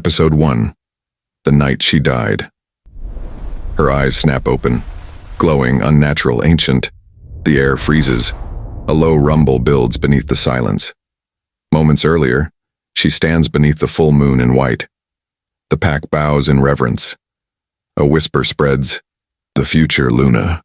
Episode 1. The Night She Died. Her eyes snap open, glowing, unnatural, ancient. The air freezes. A low rumble builds beneath the silence. Moments earlier, she stands beneath the full moon in white. The pack bows in reverence. A whisper spreads, "The future, Luna."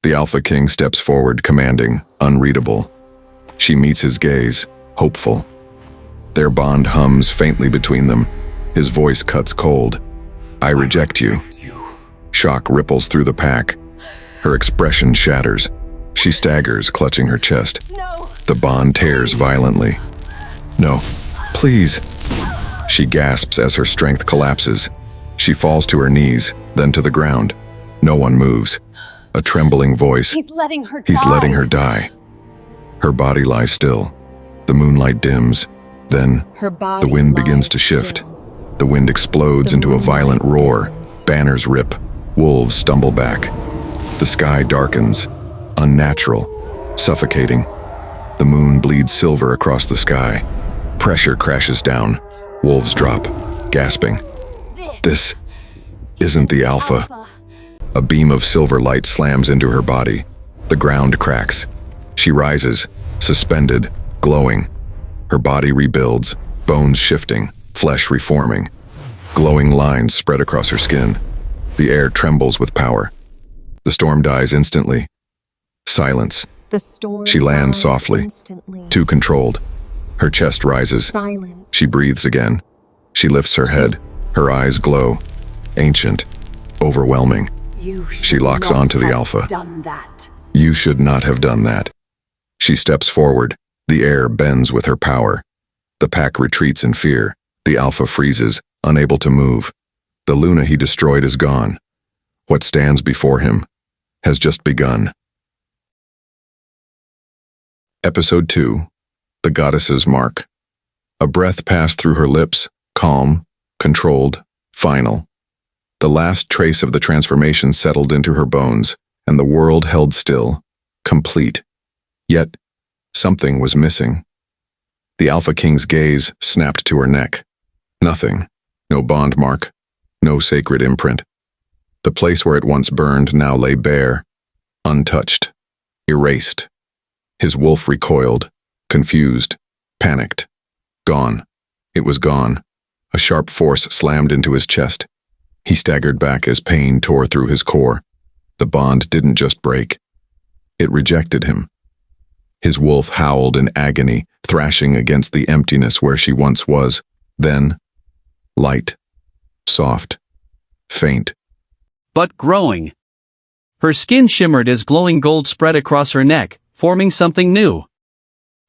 The Alpha King steps forward, commanding, unreadable. She meets his gaze, hopeful. Their bond hums faintly between them. His voice cuts cold. "I reject you." Shock ripples through the pack. Her expression shatters. She staggers, clutching her chest. No. The bond tears violently. "No, please." She gasps as her strength collapses. She falls to her knees, then to the ground. No one moves. A trembling voice. He's letting her die. He's letting her die. Her body lies still. The moonlight dims. Then, the wind begins to shift. The wind explodes into a violent roar. Banners rip. Wolves stumble back. The sky darkens. Unnatural. Suffocating. The moon bleeds silver across the sky. Pressure crashes down. Wolves drop, gasping. This isn't the Alpha. A beam of silver light slams into her body. The ground cracks. She rises, suspended, glowing. Her body rebuilds, bones shifting, flesh reforming. Glowing lines spread across her skin. The air trembles with power. The storm dies instantly. Silence. She lands softly, too controlled. Her chest rises. Silence. She breathes again. She lifts her head. Her eyes glow. Ancient. Overwhelming. She locks onto the Alpha. "You should not have done that." She steps forward. The air bends with her power. The pack retreats in fear. The Alpha freezes, unable to move. The Luna he destroyed is gone. What stands before him has just begun. Episode 2. The Goddess's Mark. A breath passed through her lips, calm, controlled, final. The last trace of the transformation settled into her bones, and the world held still, complete. Yet, something was missing. The Alpha King's gaze snapped to her neck. Nothing. No bond mark. No sacred imprint. The place where it once burned now lay bare, untouched, erased. His wolf recoiled, confused, panicked. Gone. It was gone. A sharp force slammed into his chest. He staggered back as pain tore through his core. The bond didn't just break. It rejected him. His wolf howled in agony, thrashing against the emptiness where she once was. Then, light, soft, faint. But growing. Her skin shimmered as glowing gold spread across her neck, forming something new.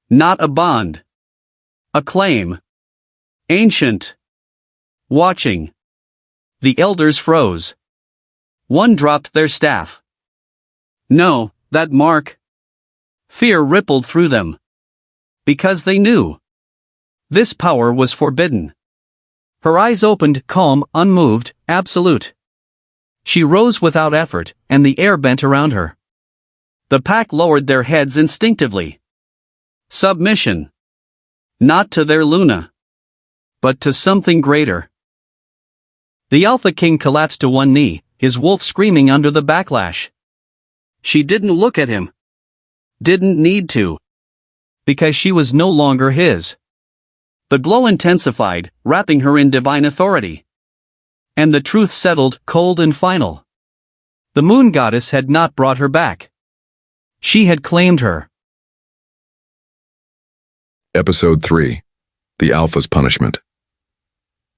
Not a bond. A claim. Ancient. Watching. The elders froze. One dropped their staff. No, that mark. Fear rippled through them. Because they knew. This power was forbidden. Her eyes opened, calm, unmoved, absolute. She rose without effort, and the air bent around her. The pack lowered their heads instinctively. Submission. Not to their Luna. But to something greater. The Alpha King collapsed to one knee, his wolf screaming under the backlash. She didn't look at him. Didn't need to. Because she was no longer his. The glow intensified, wrapping her in divine authority. And the truth settled, cold and final. The moon goddess had not brought her back. She had claimed her. Episode 3. The Alpha's Punishment.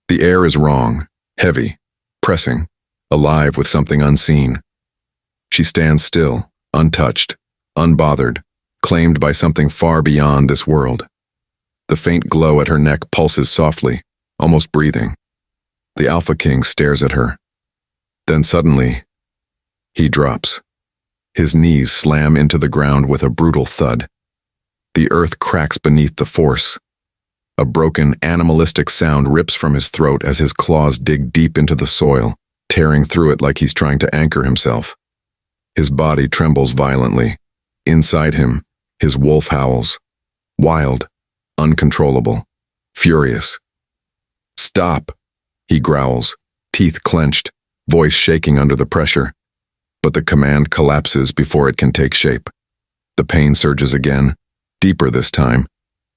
The air is wrong, heavy, pressing, alive with something unseen. She stands still, untouched, unbothered, claimed by something far beyond this world. The faint glow at her neck pulses softly, almost breathing. The Alpha King stares at her. Then suddenly, he drops. His knees slam into the ground with a brutal thud. The earth cracks beneath the force. A broken, animalistic sound rips from his throat as his claws dig deep into the soil, tearing through it like he's trying to anchor himself. His body trembles violently. Inside him, his wolf howls. Wild, uncontrollable, furious. Stop, he growls, teeth clenched, voice shaking under the pressure. But the command collapses before it can take shape. The pain surges again, deeper this time,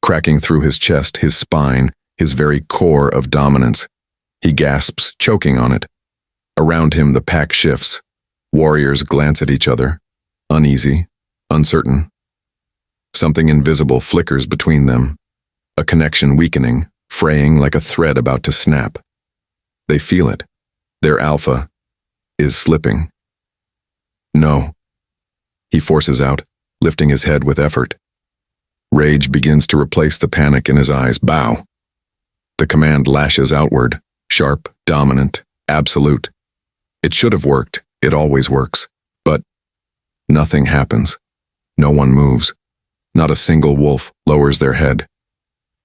cracking through his chest, his spine, his very core of dominance. He gasps, choking on it. Around him the pack shifts. Warriors glance at each other, uneasy, uncertain. Something invisible flickers between them, a connection weakening, fraying like a thread about to snap. They feel it. Their alpha is slipping. No. He forces out, lifting his head with effort. Rage begins to replace the panic in his eyes. Bow. The command lashes outward, sharp, dominant, absolute. It should have worked. It always works. But nothing happens. No one moves. Not a single wolf lowers their head.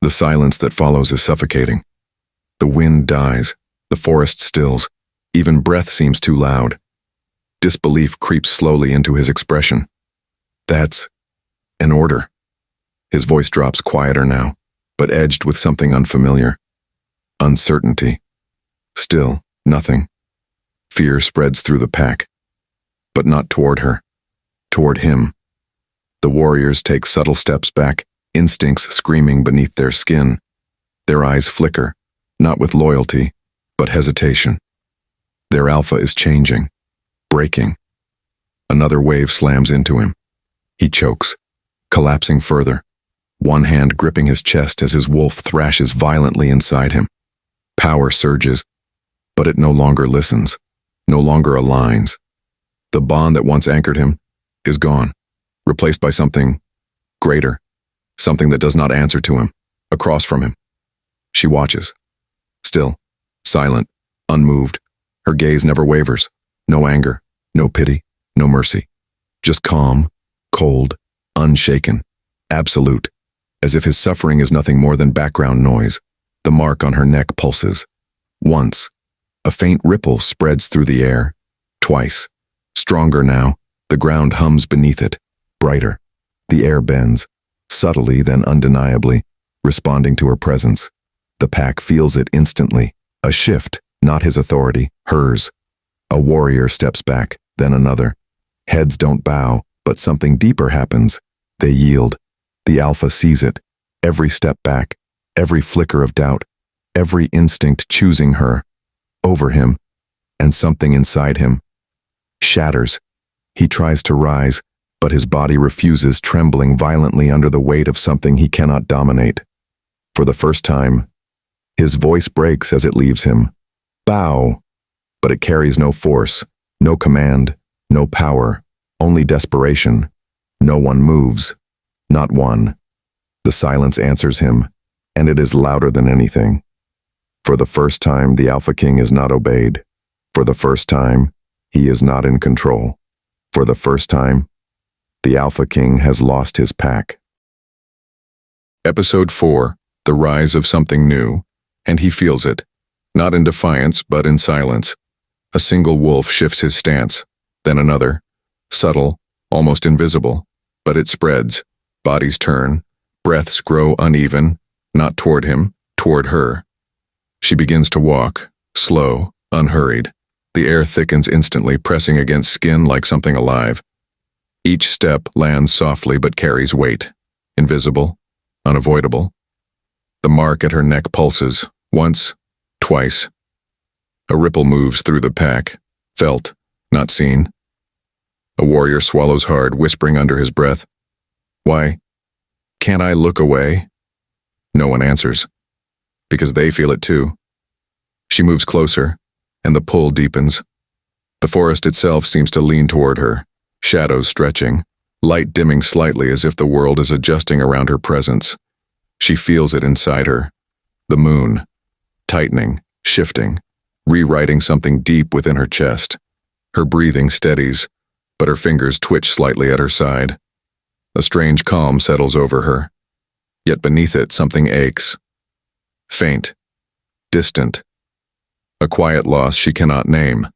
The silence that follows is suffocating. The wind dies. The forest stills. Even breath seems too loud. Disbelief creeps slowly into his expression. That's an order. His voice drops quieter now, but edged with something unfamiliar. Uncertainty. Still, nothing. Fear spreads through the pack. But not toward her. Toward him. The warriors take subtle steps back, instincts screaming beneath their skin. Their eyes flicker, not with loyalty, but hesitation. Their alpha is changing, breaking. Another wave slams into him. He chokes, collapsing further, one hand gripping his chest as his wolf thrashes violently inside him. Power surges, but it no longer listens, no longer aligns. The bond that once anchored him is gone, replaced by something greater, something that does not answer to him, across from him. She watches, still, silent, unmoved. Her gaze never wavers. No anger, no pity, no mercy. Just calm, cold, unshaken, absolute, as if his suffering is nothing more than background noise. The mark on her neck pulses. Once, a faint ripple spreads through the air. Twice, stronger now, the ground hums beneath it, brighter. The air bends, subtly then undeniably, responding to her presence. The pack feels it instantly, a shift, not his authority, hers. A warrior steps back, then another. Heads don't bow, but something deeper happens. They yield. The alpha sees it. Every step back, every flicker of doubt, every instinct choosing her, over him, and something inside him shatters. He tries to rise, but his body refuses, trembling violently under the weight of something he cannot dominate. For the first time, his voice breaks as it leaves him. Bow. But it carries no force, no command, no power, only desperation. No one moves. Not one. The silence answers him, and it is louder than anything. For the first time, the Alpha King is not obeyed. For the first time, he is not in control. For the first time, the Alpha King has lost his pack. Episode 4, The Rise of Something New, and he feels it. Not in defiance, but in silence. A single wolf shifts his stance, then another. Subtle, almost invisible, but it spreads. Bodies turn, breaths grow uneven, not toward him, toward her. She begins to walk, slow, unhurried. The air thickens instantly, pressing against skin like something alive. Each step lands softly but carries weight. Invisible, unavoidable. The mark at her neck pulses, once, twice. A ripple moves through the pack, felt, not seen. A warrior swallows hard, whispering under his breath, "Why, can't I look away?" No one answers, because they feel it too. She moves closer, and the pull deepens. The forest itself seems to lean toward her, shadows stretching, light dimming slightly as if the world is adjusting around her presence. She feels it inside her. The moon, tightening, shifting, rewriting something deep within her chest. Her breathing steadies, but her fingers twitch slightly at her side. A strange calm settles over her, yet beneath it something aches. Faint, distant. A quiet loss she cannot name.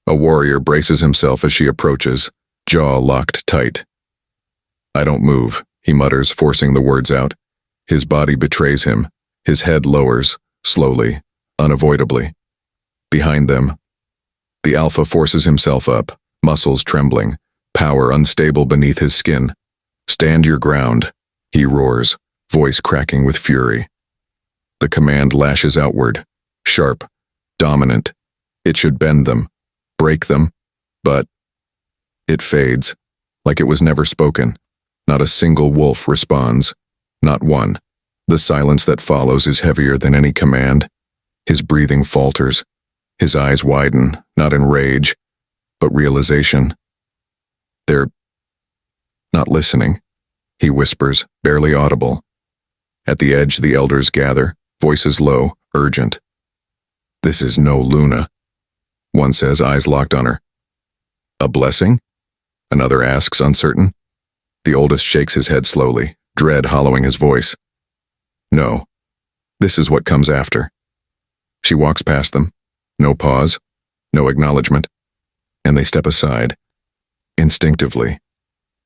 A warrior braces himself as she approaches, jaw locked tight. "I don't move," he mutters, forcing the words out. His body betrays him. His head lowers, slowly, unavoidably. Behind them, the alpha forces himself up, muscles trembling, power unstable beneath his skin. "Stand your ground," he roars, voice cracking with fury. The command lashes outward, sharp, dominant. It should bend them, break them, but it fades, like it was never spoken. Not a single wolf responds, not one. The silence that follows is heavier than any command. His breathing falters. His eyes widen, not in rage, but realization. They're not listening, he whispers, barely audible. At the edge, the elders gather, voices low, urgent. "This is no Luna," one says, eyes locked on her. "A blessing?" another asks, uncertain. The oldest shakes his head slowly, dread hollowing his voice. "No, this is what comes after." She walks past them. No pause, no acknowledgement, and they step aside, instinctively,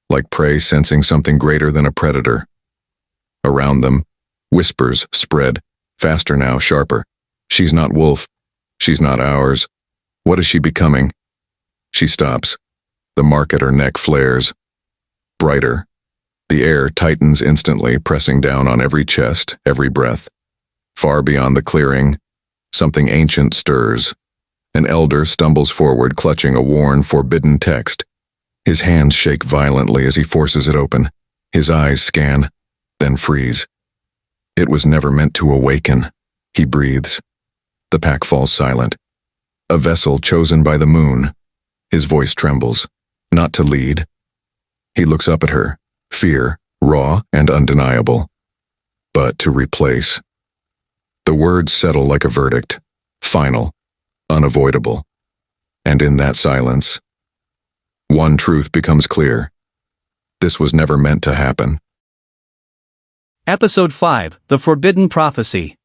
like prey sensing something greater than a predator. Around them, whispers spread, faster now, sharper. "She's not wolf. She's not ours. What is she becoming?" She stops. The mark at her neck flares. Brighter. The air tightens instantly, pressing down on every chest, every breath. Far beyond the clearing, something ancient stirs. An elder stumbles forward, clutching a worn, forbidden text. His hands shake violently as he forces it open. His eyes scan, then freeze. "It was never meant to awaken," he breathes. The pack falls silent. A vessel chosen by the moon. His voice trembles. Not to lead. He looks up at her, fear, raw and undeniable. But to replace. The words settle like a verdict, final, unavoidable. And in that silence, one truth becomes clear. This was never meant to happen. Episode 5, The Forbidden Prophecy.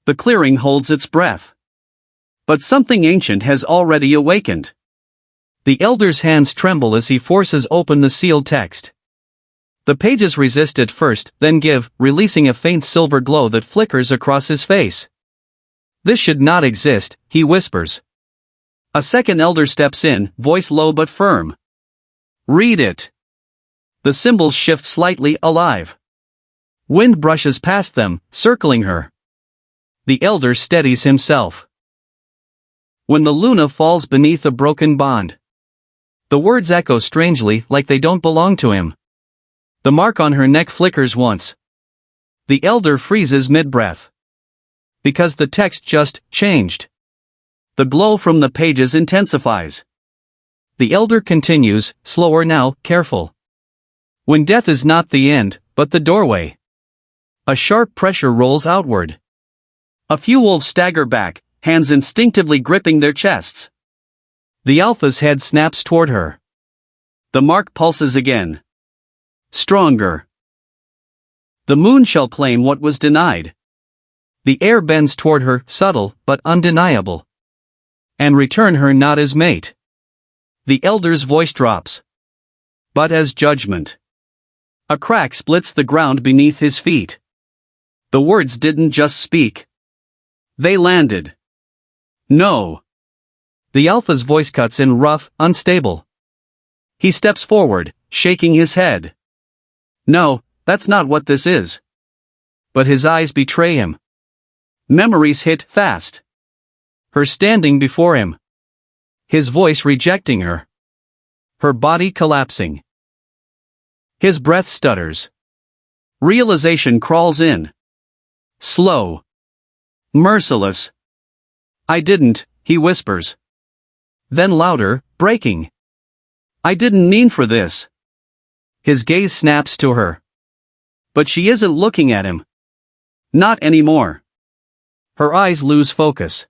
The clearing holds its breath. But something ancient has already awakened. The elder's hands tremble as he forces open the sealed text. The pages resist at first, then give, releasing a faint silver glow that flickers across his face. "This should not exist," he whispers. A second elder steps in, voice low but firm. "Read it." The symbols shift slightly, alive. Wind brushes past them, circling her. The elder steadies himself. "When the Luna falls beneath a broken bond." The words echo strangely, like they don't belong to him. The mark on her neck flickers once. The elder freezes mid-breath. Because the text just changed. The glow from the pages intensifies. The elder continues, slower now, careful. "When death is not the end, but the doorway." A sharp pressure rolls outward. A few wolves stagger back, hands instinctively gripping their chests. The alpha's head snaps toward her. The mark pulses again. Stronger. "The moon shall claim what was denied." The air bends toward her, subtle but undeniable. "And return her not as mate." The elder's voice drops. "But as judgment." A crack splits the ground beneath his feet. The words didn't just speak. They landed. "No." The alpha's voice cuts in, rough, unstable. He steps forward, shaking his head. "No, that's not what this is." But his eyes betray him. Memories hit fast. Her standing before him. His voice rejecting her. Her body collapsing. His breath stutters. Realization crawls in. Slow. Merciless. "I didn't," he whispers. Then louder, breaking. "I didn't mean for this." His gaze snaps to her. But she isn't looking at him. Not anymore. Her eyes lose focus.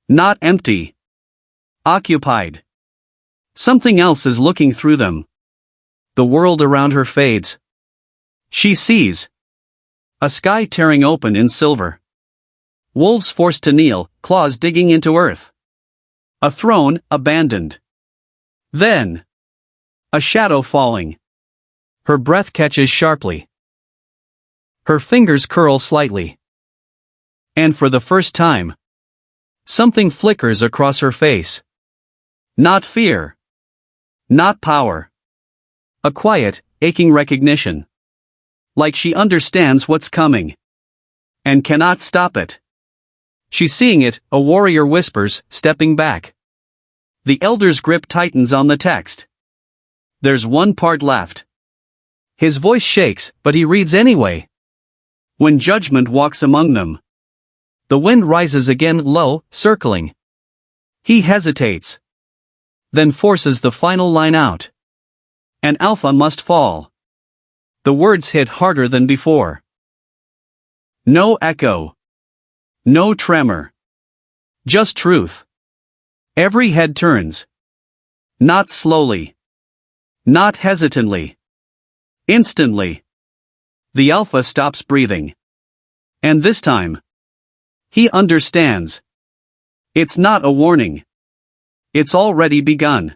Not empty. Occupied. Something else is looking through them. The world around her fades. She sees a sky tearing open in silver. Wolves forced to kneel, claws digging into earth. A throne abandoned. Then a shadow falling. Her breath catches sharply. Her fingers curl slightly. And for the first time, something flickers across her face. Not fear. Not power. A quiet, aching recognition. Like she understands what's coming. And cannot stop it. She's seeing it, a warrior whispers, stepping back. The elder's grip tightens on the text. There's one part left. His voice shakes, but he reads anyway. When judgment walks among them. The wind rises again, low, circling. He hesitates. Then forces the final line out. An alpha must fall. The words hit harder than before. No echo. No tremor. Just truth. Every head turns. Not slowly. Not hesitantly. Instantly. The alpha stops breathing. And this time, he understands. It's not a warning. It's already begun.